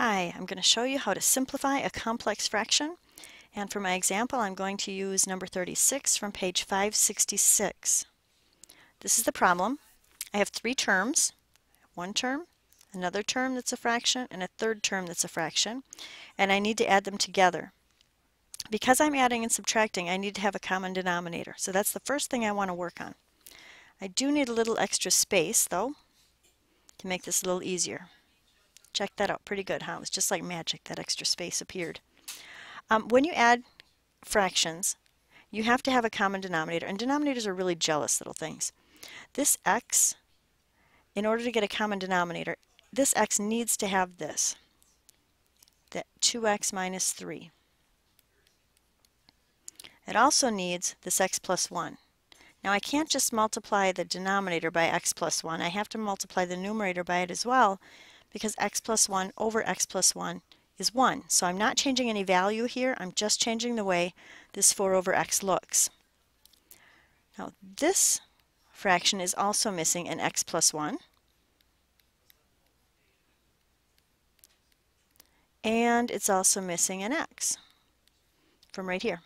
Hi, I'm going to show you how to simplify a complex fraction, and for my example I'm going to use number 36 from page 566. This is the problem. I have three terms, one term, another term that's a fraction, and a third term that's a fraction, and I need to add them together. Because I'm adding and subtracting, I need to have a common denominator, so that's the first thing I want to work on. I do need a little extra space though to make this a little easier. Check that out. Pretty good, huh? It was just like magic, that extra space appeared. When you add fractions, you have to have a common denominator, and denominators are really jealous little things. This x, in order to get a common denominator, this x needs to have this, that 2x minus 3. It also needs this x plus 1. Now I can't just multiply the denominator by x plus 1. I have to multiply the numerator by it as well, because x plus 1 over x plus 1 is 1. So I'm not changing any value here, I'm just changing the way this 4 over x looks. Now this fraction is also missing an x plus 1. And it's also missing an x from right here.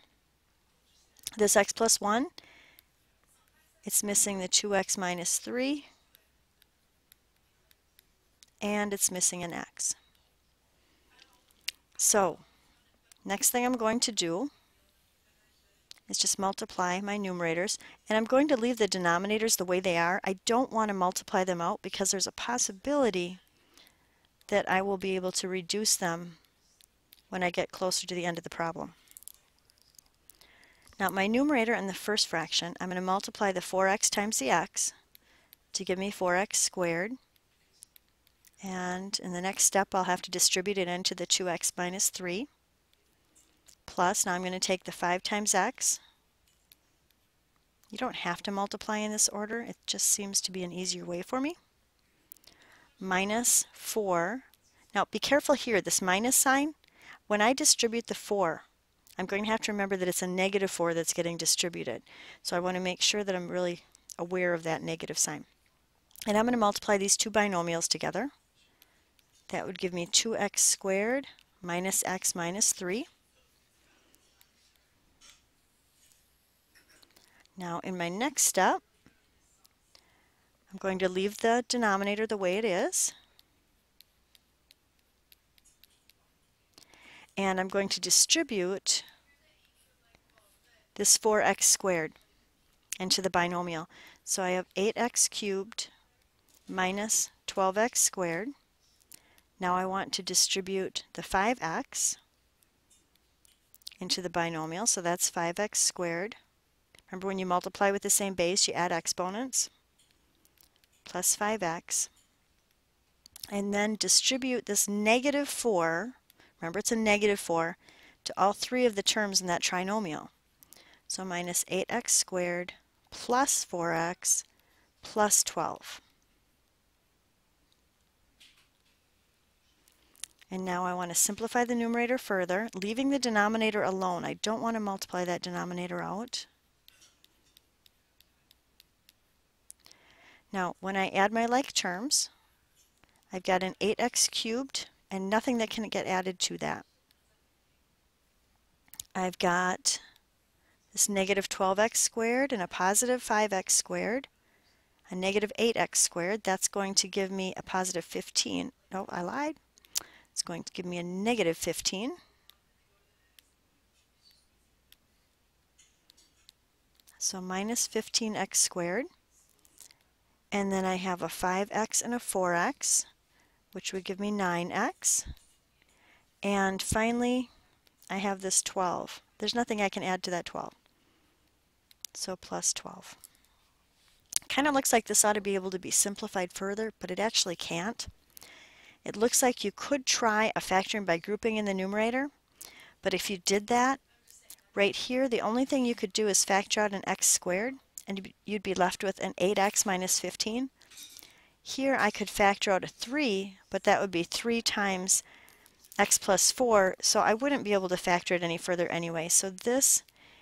This x plus 1, it's missing the 2x minus 3, and it's missing an x. So, next thing I'm going to do is just multiply my numerators, and I'm going to leave the denominators the way they are. I don't want to multiply them out because there's a possibility that I will be able to reduce them when I get closer to the end of the problem. Now my numerator in the first fraction, I'm going to multiply the 4x times the x to give me 4x squared. And in the next step I'll have to distribute it into the 2x minus 3. Plus, now I'm going to take the 5 times x. You don't have to multiply in this order, it just seems to be an easier way for me. Minus 4. Now be careful here, this minus sign, when I distribute the 4, I'm going to have to remember that it's a negative 4 that's getting distributed. So I want to make sure that I'm really aware of that negative sign. And I'm going to multiply these two binomials together. That would give me 2x squared minus x minus 3. Now in my next step, I'm going to leave the denominator the way it is. And I'm going to distribute this 4x squared into the binomial. So I have 8x cubed minus 12x squared. Now I want to distribute the 5x into the binomial, so that's 5x squared. Remember, when you multiply with the same base, you add exponents, plus 5x. And then distribute this negative 4, remember it's a negative 4, to all three of the terms in that trinomial. So minus 8x squared plus 4x plus 12. And now I want to simplify the numerator further, leaving the denominator alone. I don't want to multiply that denominator out. Now, when I add my like terms, I've got an 8x cubed and nothing that can get added to that. I've got this negative 12x squared and a positive 5x squared, a negative 8x squared. That's going to give me a positive 15. Oh, I lied. It's going to give me a negative 15. So minus 15x squared. And then I have a 5x and a 4x, which would give me 9x. And finally, I have this 12. There's nothing I can add to that 12. So plus 12. Kind of looks like this ought to be able to be simplified further, but it actually can't. It looks like you could try a factoring by grouping in the numerator, but if you did that, right here, the only thing you could do is factor out an x squared, and you'd be left with an 8x minus 15. Here I could factor out a 3, but that would be 3 times x plus 4, so I wouldn't be able to factor it any further anyway. So this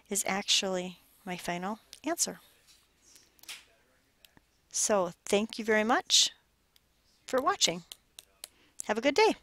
is actually my final answer. So thank you very much for watching. Have a good day.